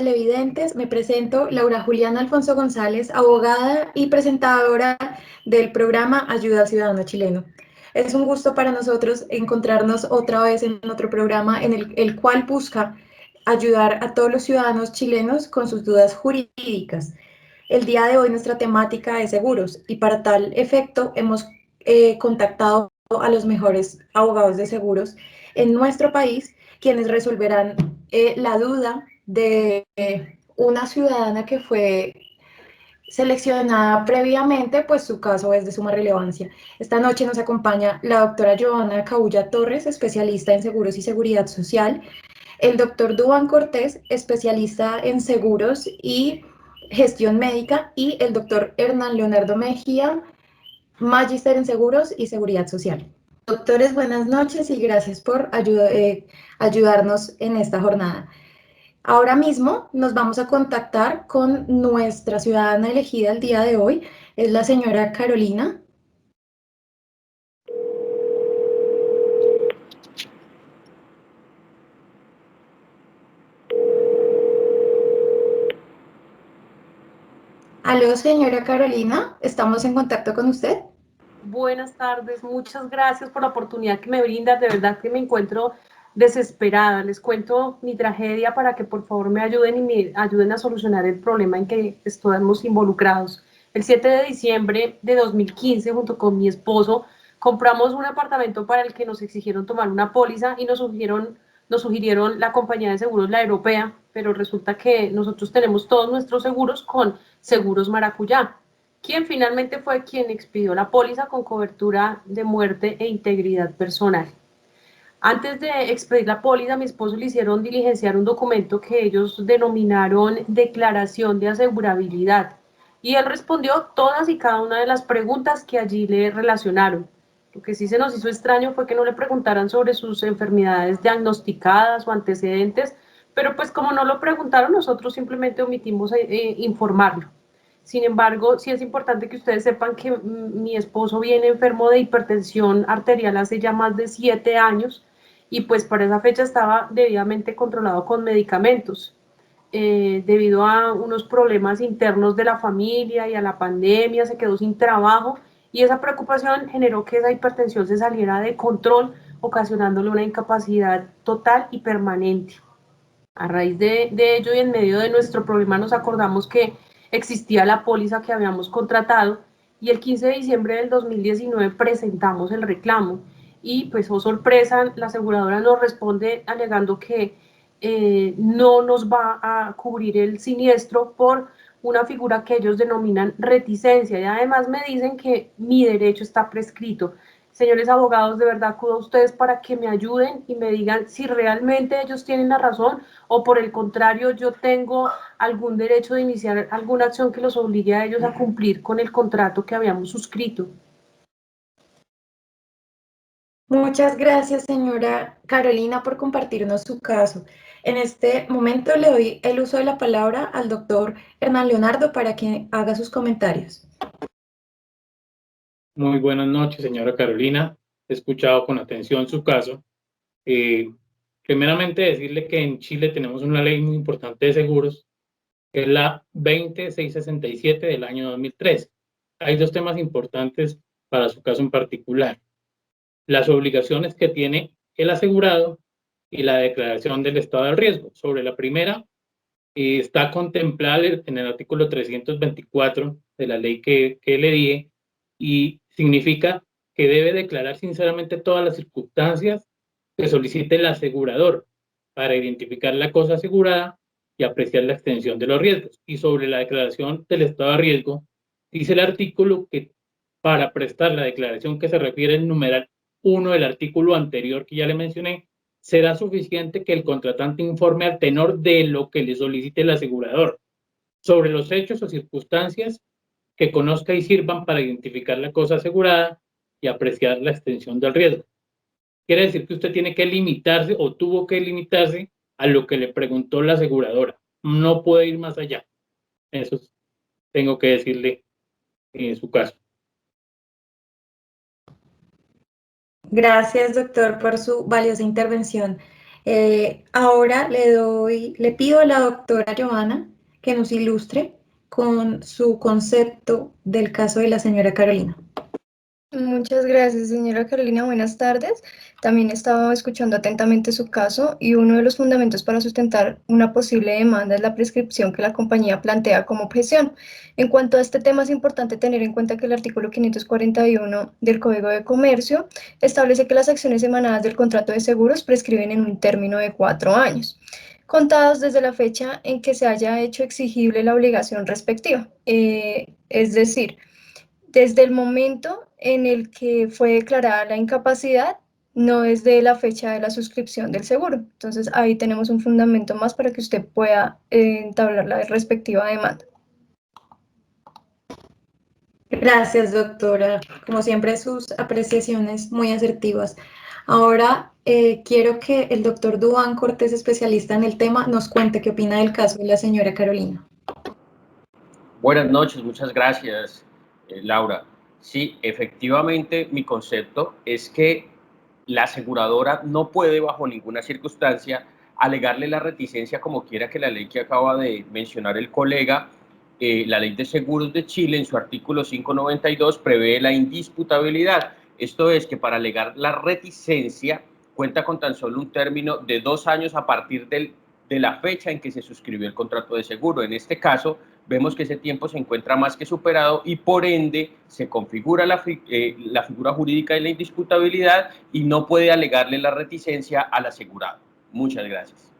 televidentes, me presento Laura Juliana Alfonso González, abogada y presentadora del programa Ayuda al Ciudadano Chileno. Es un gusto para nosotros encontrarnos otra vez en otro programa en el cual busca ayudar a todos los ciudadanos chilenos con sus dudas jurídicas. El día de hoy nuestra temática es seguros y para tal efecto hemos contactado a los mejores abogados de seguros en nuestro país, quienes resolverán la duda de una ciudadana que fue seleccionada previamente, pues su caso es de suma relevancia. Esta noche nos acompaña la doctora Joana Cabulla Torres, especialista en seguros y seguridad social, el doctor Duván Cortés, especialista en seguros y gestión médica, y el doctor Hernán Leonardo Mejía, magíster en seguros y seguridad social. Doctores, buenas noches y gracias por ayudarnos en esta jornada. Ahora mismo nos vamos a contactar con nuestra ciudadana elegida el día de hoy, es la señora Carolina. Aló, señora Carolina, ¿estamos en contacto con usted? Buenas tardes, muchas gracias por la oportunidad que me brindas. De verdad que me encuentro desesperada. Les cuento mi tragedia para que por favor me ayuden y me ayuden a solucionar el problema en que estamos involucrados. El 7 de diciembre de 2015, junto con mi esposo, compramos un apartamento para el que nos exigieron tomar una póliza y nos sugirieron la compañía de seguros, la europea, pero resulta que nosotros tenemos todos nuestros seguros con Seguros Maracuyá, quien finalmente fue quien expidió la póliza con cobertura de muerte e integridad personal. Antes de expedir la póliza, a mi esposo le hicieron diligenciar un documento que ellos denominaron declaración de asegurabilidad, y él respondió todas y cada una de las preguntas que allí le relacionaron. Lo que sí se nos hizo extraño fue que no le preguntaran sobre sus enfermedades diagnosticadas o antecedentes, pero pues como no lo preguntaron, nosotros simplemente omitimos informarlo. Sin embargo, sí es importante que ustedes sepan que mi esposo viene enfermo de hipertensión arterial hace ya más de 7 años, y pues para esa fecha estaba debidamente controlado con medicamentos. Debido a unos problemas internos de la familia y a la pandemia, se quedó sin trabajo, y esa preocupación generó que esa hipertensión se saliera de control, ocasionándole una incapacidad total y permanente. A raíz de ello y en medio de nuestro problema nos acordamos que existía la póliza que habíamos contratado, y el 15 de diciembre del 2019 presentamos el reclamo, y pues, oh sorpresa, la aseguradora nos responde alegando que no nos va a cubrir el siniestro por una figura que ellos denominan reticencia, y además me dicen que mi derecho está prescrito. Señores abogados, de verdad acudo a ustedes para que me ayuden y me digan si realmente ellos tienen la razón, o por el contrario yo tengo algún derecho de iniciar alguna acción que los obligue a ellos a cumplir con el contrato que habíamos suscrito. Muchas gracias, señora Carolina, por compartirnos su caso. En este momento le doy el uso de la palabra al doctor Hernán Leonardo para que haga sus comentarios. Muy buenas noches, señora Carolina. He escuchado con atención su caso. Primeramente decirle que en Chile tenemos una ley muy importante de seguros, que es la 20667 del año 2003. Hay dos temas importantes para su caso en particular: las obligaciones que tiene el asegurado y la declaración del estado de riesgo. Sobre la primera, está contemplada en el artículo 324 de la ley que le dije, y significa que debe declarar sinceramente todas las circunstancias que solicite el asegurador para identificar la cosa asegurada y apreciar la extensión de los riesgos. Y sobre la declaración del estado de riesgo, dice el artículo que para prestar la declaración que se refiere al numeral 1 del artículo anterior que ya le mencioné, será suficiente que el contratante informe al tenor de lo que le solicite el asegurador sobre los hechos o circunstancias que conozca y sirvan para identificar la cosa asegurada y apreciar la extensión del riesgo. Quiere decir que usted tiene que limitarse, o tuvo que limitarse, a lo que le preguntó la aseguradora. No puede ir más allá. Eso tengo que decirle en su caso. Gracias, doctor, por su valiosa intervención. Ahora le pido a la doctora Joana que nos ilustre con su concepto del caso de la señora Carolina. Muchas gracias, señora Carolina. Buenas tardes. También he estado escuchando atentamente su caso y uno de los fundamentos para sustentar una posible demanda es la prescripción que la compañía plantea como objeción. En cuanto a este tema, es importante tener en cuenta que el artículo 541 del Código de Comercio establece que las acciones emanadas del contrato de seguros prescriben en un término de 4 años, contados desde la fecha en que se haya hecho exigible la obligación respectiva. Es decir, desde el momento en el que fue declarada la incapacidad, no desde la fecha de la suscripción del seguro. Entonces, ahí tenemos un fundamento más para que usted pueda entablar la respectiva demanda. Gracias, doctora. Como siempre, sus apreciaciones muy asertivas. Ahora quiero que el doctor Duván Cortés, especialista en el tema, nos cuente qué opina del caso de la señora Carolina. Buenas noches, muchas gracias, Laura. Sí, efectivamente, mi concepto es que la aseguradora no puede bajo ninguna circunstancia alegarle la reticencia como quiera que la ley que acaba de mencionar el colega, la Ley de Seguros de Chile, en su artículo 592, prevé la indisputabilidad. Esto es que para alegar la reticencia cuenta con tan solo un término de 2 años a partir de la fecha en que se suscribió el contrato de seguro. En este caso, vemos que ese tiempo se encuentra más que superado y por ende se configura la figura jurídica de la indisputabilidad y no puede alegarle la reticencia al asegurado. Muchas gracias.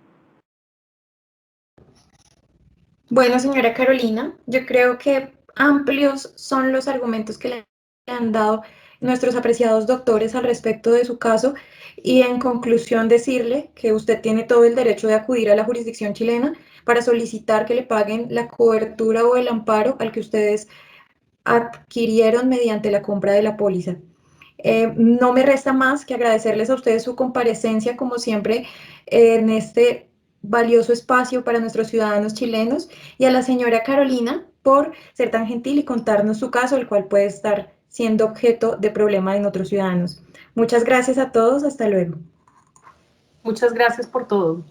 Bueno, señora Carolina, yo creo que amplios son los argumentos que le han dado nuestros apreciados doctores al respecto de su caso y en conclusión decirle que usted tiene todo el derecho de acudir a la jurisdicción chilena para solicitar que le paguen la cobertura o el amparo al que ustedes adquirieron mediante la compra de la póliza. No me resta más que agradecerles a ustedes su comparecencia, como siempre, en este valioso espacio para nuestros ciudadanos chilenos y a la señora Carolina por ser tan gentil y contarnos su caso, el cual puede estar siendo objeto de problema en otros ciudadanos. Muchas gracias a todos, hasta luego. Muchas gracias por todo.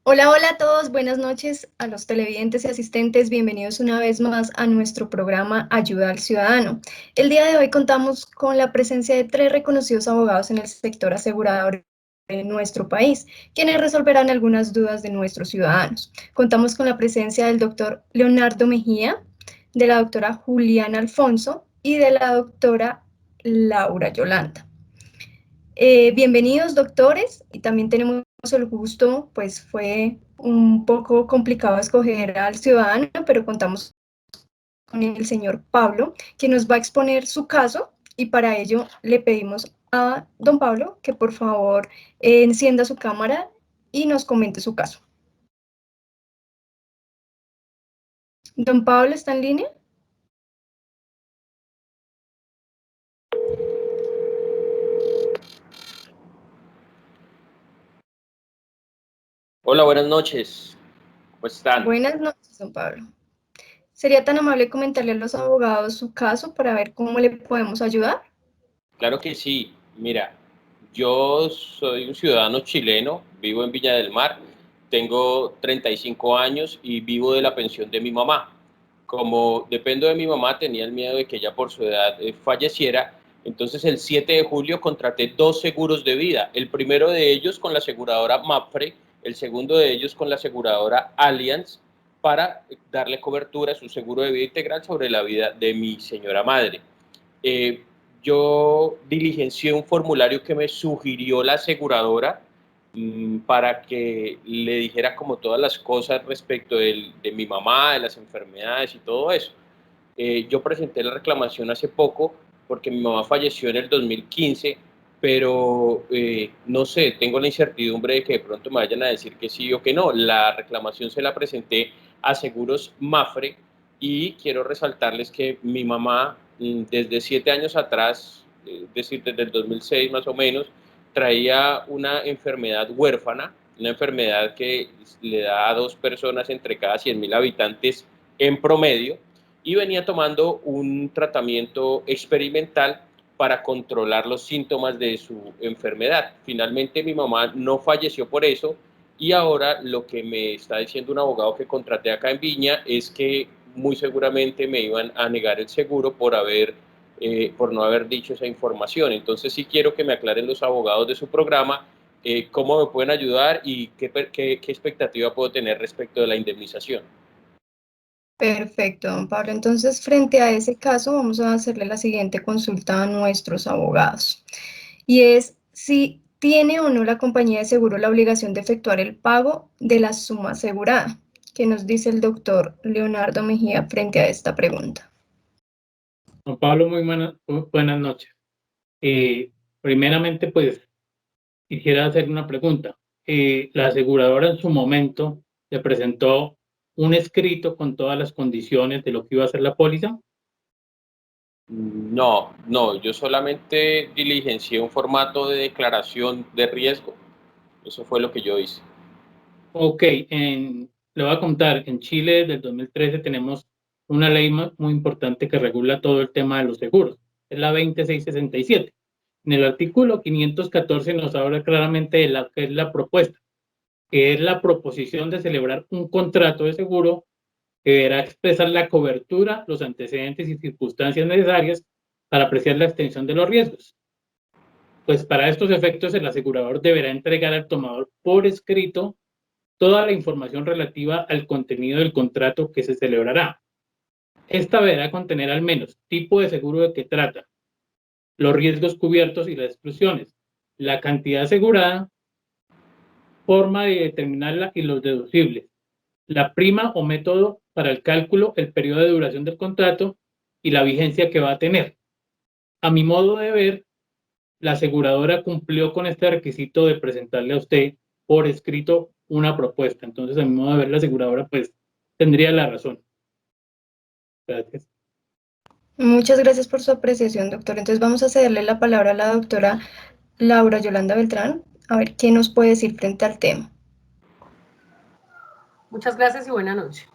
Hola, hola a todos, buenas noches a los televidentes y asistentes, bienvenidos una vez más a nuestro programa Ayuda al Ciudadano. El día de hoy contamos con la presencia de 3 reconocidos abogados en el sector asegurador en nuestro país, quienes resolverán algunas dudas de nuestros ciudadanos. Contamos con la presencia del doctor Leonardo Mejía, de la doctora Juliana Alfonso y de la doctora Laura Yolanda. Bienvenidos, doctores, y también tenemos el gusto, pues fue un poco complicado escoger al ciudadano, pero contamos con el señor Pablo, que nos va a exponer su caso, y para ello le pedimos a don Pablo que por favor encienda su cámara y nos comente su caso. Don Pablo, ¿está en línea? Hola, buenas noches. ¿Cómo están? Buenas noches, don Pablo. ¿Sería tan amable comentarle a los abogados su caso para ver cómo le podemos ayudar? Claro que sí. Mira, yo soy un ciudadano chileno, vivo en Viña del Mar, tengo 35 años y vivo de la pensión de mi mamá. Como dependo de mi mamá, tenía el miedo de que ella por su edad falleciera. Entonces el 7 de julio contraté 2 seguros de vida. El primero de ellos con la aseguradora Mapfre, el segundo de ellos con la aseguradora Allianz, para darle cobertura a su seguro de vida integral sobre la vida de mi señora madre. Eh, yo diligencié un formulario que me sugirió la aseguradora para que le dijera como todas las cosas respecto de mi mamá, de las enfermedades y todo eso. Yo presenté la reclamación hace poco porque mi mamá falleció en el 2015, pero no sé, tengo la incertidumbre de que de pronto me vayan a decir que sí o que no. La reclamación se la presenté a Seguros Mapfre y quiero resaltarles que mi mamá desde 7 años atrás, es decir, desde el 2006 más o menos, traía una enfermedad huérfana una enfermedad que le da a 2 personas entre cada 100.000 habitantes en promedio, y venía tomando un tratamiento experimental para controlar los síntomas de su enfermedad. Finalmente mi mamá no falleció por eso, y ahora lo que me está diciendo un abogado que contraté acá en Viña es que muy seguramente me iban a negar el seguro por no haber dicho esa información. Entonces sí quiero que me aclaren los abogados de su programa cómo me pueden ayudar y qué expectativa puedo tener respecto de la indemnización. Perfecto, don Pablo. Entonces, frente a ese caso, vamos a hacerle la siguiente consulta a nuestros abogados. Y es si tiene o no la compañía de seguro la obligación de efectuar el pago de la suma asegurada. ¿Qué nos dice el doctor Leonardo Mejía frente a esta pregunta? Don Pablo, muy buenas noches. Primeramente, pues, quisiera hacer una pregunta. La aseguradora en su momento le presentó un escrito con todas las condiciones de lo que iba a ser la póliza. No, yo solamente diligencié un formato de declaración de riesgo. Eso fue lo que yo hice. Ok, le voy a contar, en Chile desde el 2013 tenemos una ley muy importante que regula todo el tema de los seguros. Es la 20667. En el artículo 514 nos habla claramente de lo que es la propuesta, que es la proposición de celebrar un contrato de seguro que deberá expresar la cobertura, los antecedentes y circunstancias necesarias para apreciar la extensión de los riesgos. Pues para estos efectos el asegurador deberá entregar al tomador por escrito toda la información relativa al contenido del contrato que se celebrará. Esta deberá contener al menos tipo de seguro de que trata, los riesgos cubiertos y las exclusiones, la cantidad asegurada, forma de determinarla y los deducibles, la prima o método para el cálculo, el periodo de duración del contrato y la vigencia que va a tener. A mi modo de ver, la aseguradora cumplió con este requisito de presentarle a usted por escrito una propuesta. Entonces, a mi modo de ver, la aseguradora pues tendría la razón. Gracias. Muchas gracias por su apreciación, doctor. Entonces vamos a cederle la palabra a la doctora Laura Yolanda Beltrán, a ver qué nos puede decir frente al tema. Muchas gracias y buena noche.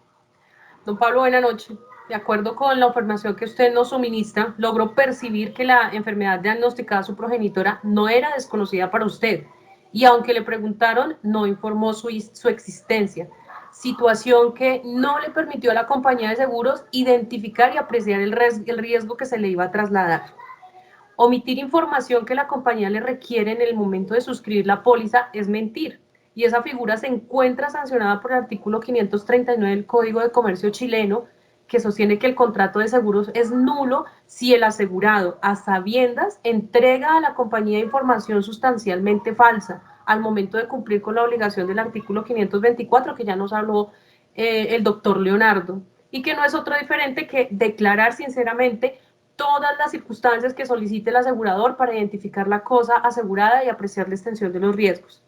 Don Pablo, buena noche. De acuerdo con la información que usted nos suministra, logró percibir que la enfermedad diagnosticada a su progenitora no era desconocida para usted, y aunque le preguntaron, no informó su existencia, situación que no le permitió a la compañía de seguros identificar y apreciar el riesgo que se le iba a trasladar. Omitir información que la compañía le requiere en el momento de suscribir la póliza es mentir, y esa figura se encuentra sancionada por el artículo 539 del Código de Comercio chileno, que sostiene que el contrato de seguros es nulo si el asegurado, a sabiendas, entrega a la compañía información sustancialmente falsa al momento de cumplir con la obligación del artículo 524, que ya nos habló el doctor Leonardo, y que no es otro diferente que declarar sinceramente todas las circunstancias que solicite el asegurador para identificar la cosa asegurada y apreciar la extensión de los riesgos.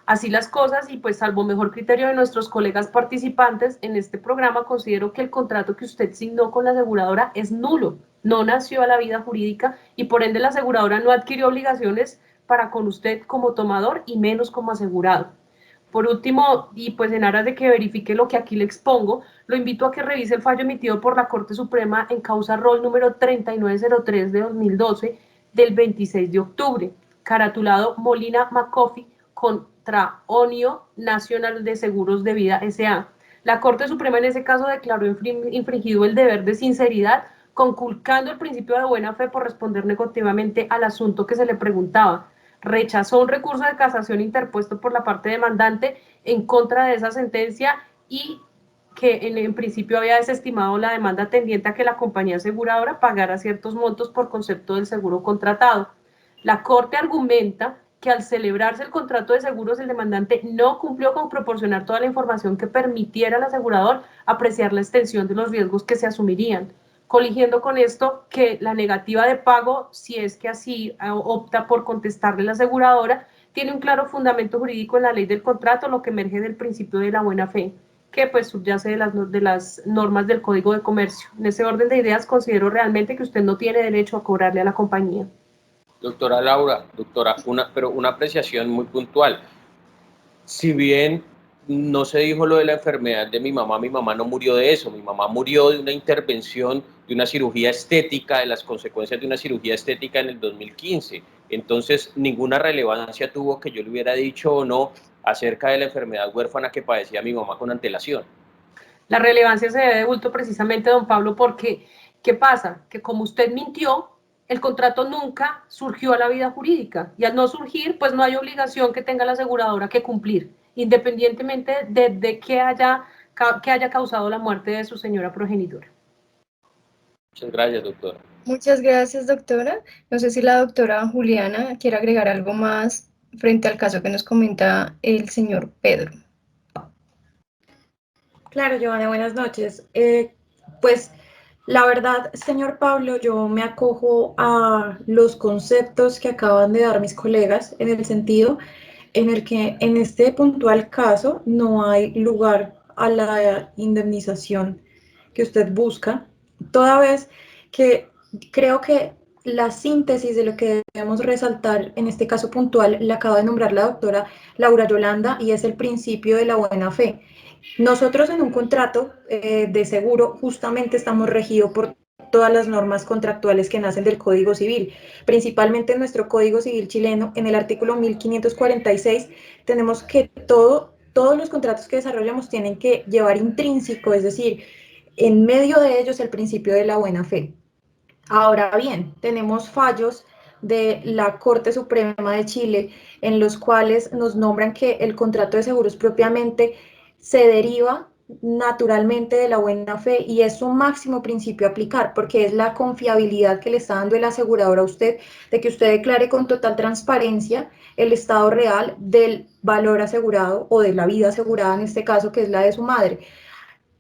Así las cosas, y pues salvo mejor criterio de nuestros colegas participantes en este programa, considero que el contrato que usted signó con la aseguradora es nulo, no nació a la vida jurídica, y por ende la aseguradora no adquirió obligaciones para con usted como tomador y menos como asegurado. Por último, y pues en aras de que verifique lo que aquí le expongo, lo invito a que revise el fallo emitido por la Corte Suprema en causa rol número 3903 de 2012 del 26 de octubre, caratulado Molina McCoffey contra ONIO Nacional de Seguros de Vida S.A. La Corte Suprema en ese caso declaró infringido el deber de sinceridad, conculcando el principio de buena fe por responder negativamente al asunto que se le preguntaba. Rechazó un recurso de casación interpuesto por la parte demandante en contra de esa sentencia, y que en principio había desestimado la demanda tendiente a que la compañía aseguradora pagara ciertos montos por concepto del seguro contratado. La Corte argumenta que al celebrarse el contrato de seguros, el demandante no cumplió con proporcionar toda la información que permitiera al asegurador apreciar la extensión de los riesgos que se asumirían, coligiendo con esto que la negativa de pago, si es que así opta por contestarle la aseguradora, tiene un claro fundamento jurídico en la ley del contrato, lo que emerge del principio de la buena fe, que pues subyace de las normas del Código de Comercio. En ese orden de ideas, considero realmente que usted no tiene derecho a cobrarle a la compañía. Doctora Laura, doctora, una apreciación muy puntual. Si bien no se dijo lo de la enfermedad de mi mamá no murió de eso, mi mamá murió de una intervención, de una cirugía estética, de las consecuencias de una cirugía estética en el 2015. Entonces, ninguna relevancia tuvo que yo le hubiera dicho o no acerca de la enfermedad huérfana que padecía mi mamá con antelación. La relevancia se debe de bulto precisamente, don Pablo, porque ¿qué pasa? Que como usted mintió, el contrato nunca surgió a la vida jurídica y al no surgir, pues no hay obligación que tenga la aseguradora que cumplir, independientemente de que haya causado la muerte de su señora progenitora. Muchas gracias, doctora. Muchas gracias, doctora. No sé si la doctora Juliana quiere agregar algo más frente al caso que nos comenta el señor Pedro. Claro, Giovanna, buenas noches. Pues la verdad, señor Pablo, yo me acojo a los conceptos que acaban de dar mis colegas en el sentido en el que en este puntual caso no hay lugar a la indemnización que usted busca, toda vez que creo que la síntesis de lo que debemos resaltar en este caso puntual la acaba de nombrar la doctora Laura Yolanda y es el principio de la buena fe. Nosotros en un contrato de seguro justamente estamos regidos por todas las normas contractuales que nacen del Código Civil, principalmente en nuestro Código Civil chileno, en el artículo 1546, tenemos que todos los contratos que desarrollamos tienen que llevar intrínseco, es decir, en medio de ellos el principio de la buena fe. Ahora bien, tenemos fallos de la Corte Suprema de Chile en los cuales nos nombran que el contrato de seguros propiamente se deriva naturalmente de la buena fe y es un máximo principio a aplicar porque es la confiabilidad que le está dando el asegurador a usted de que usted declare con total transparencia el estado real del valor asegurado o de la vida asegurada en este caso que es la de su madre.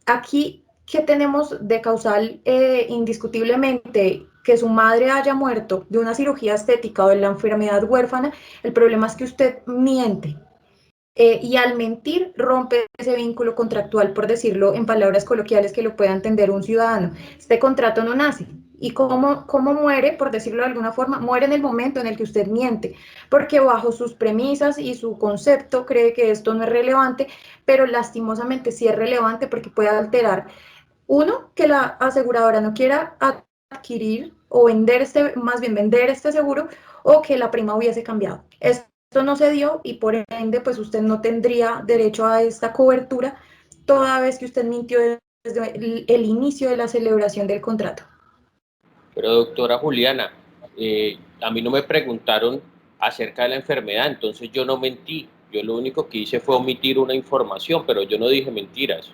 Aquí, ¿qué tenemos de causal indiscutiblemente? Que su madre haya muerto de una cirugía estética o de la enfermedad huérfana, el problema es que usted miente. Y al mentir rompe ese vínculo contractual, por decirlo en palabras coloquiales que lo pueda entender un ciudadano. Este contrato no nace. ¿Y cómo muere? Por decirlo de alguna forma, muere en el momento en el que usted miente, porque bajo sus premisas y su concepto cree que esto no es relevante, pero lastimosamente sí es relevante porque puede alterar, uno, que la aseguradora no quiera adquirir o vender más bien vender este seguro, o que la prima hubiese cambiado. Esto no se dio y por ende, pues usted no tendría derecho a esta cobertura toda vez que usted mintió desde el inicio de la celebración del contrato. Pero doctora Juliana, a mí no me preguntaron acerca de la enfermedad, entonces yo no mentí. Yo lo único que hice fue omitir una información, pero yo no dije mentiras.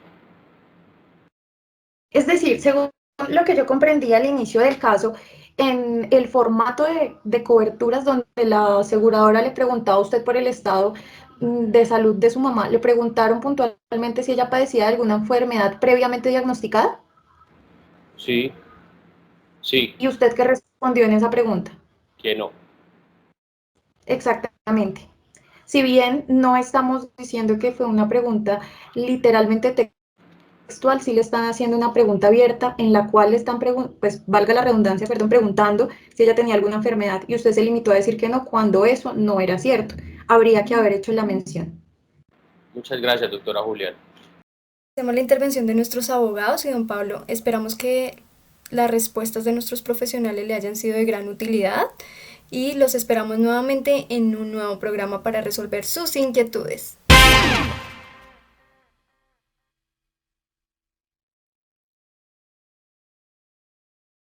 Es decir, según lo que yo comprendí al inicio del caso, en el formato de coberturas donde la aseguradora le preguntaba a usted por el estado de salud de su mamá, le preguntaron puntualmente si ella padecía de alguna enfermedad previamente diagnosticada. Sí, sí, ¿Y usted qué respondió en esa pregunta? que no. Exactamente. Si bien no estamos diciendo que fue una pregunta literalmente textual, sí le están haciendo una pregunta abierta en la cual le están, pues valga la redundancia, perdón, preguntando si ella tenía alguna enfermedad y usted se limitó a decir que no cuando eso no era cierto. Habría que haber hecho la mención. Muchas gracias, doctora Juliana. Hacemos la intervención de nuestros abogados y don Pablo, esperamos que las respuestas de nuestros profesionales le hayan sido de gran utilidad y los esperamos nuevamente en un nuevo programa para resolver sus inquietudes.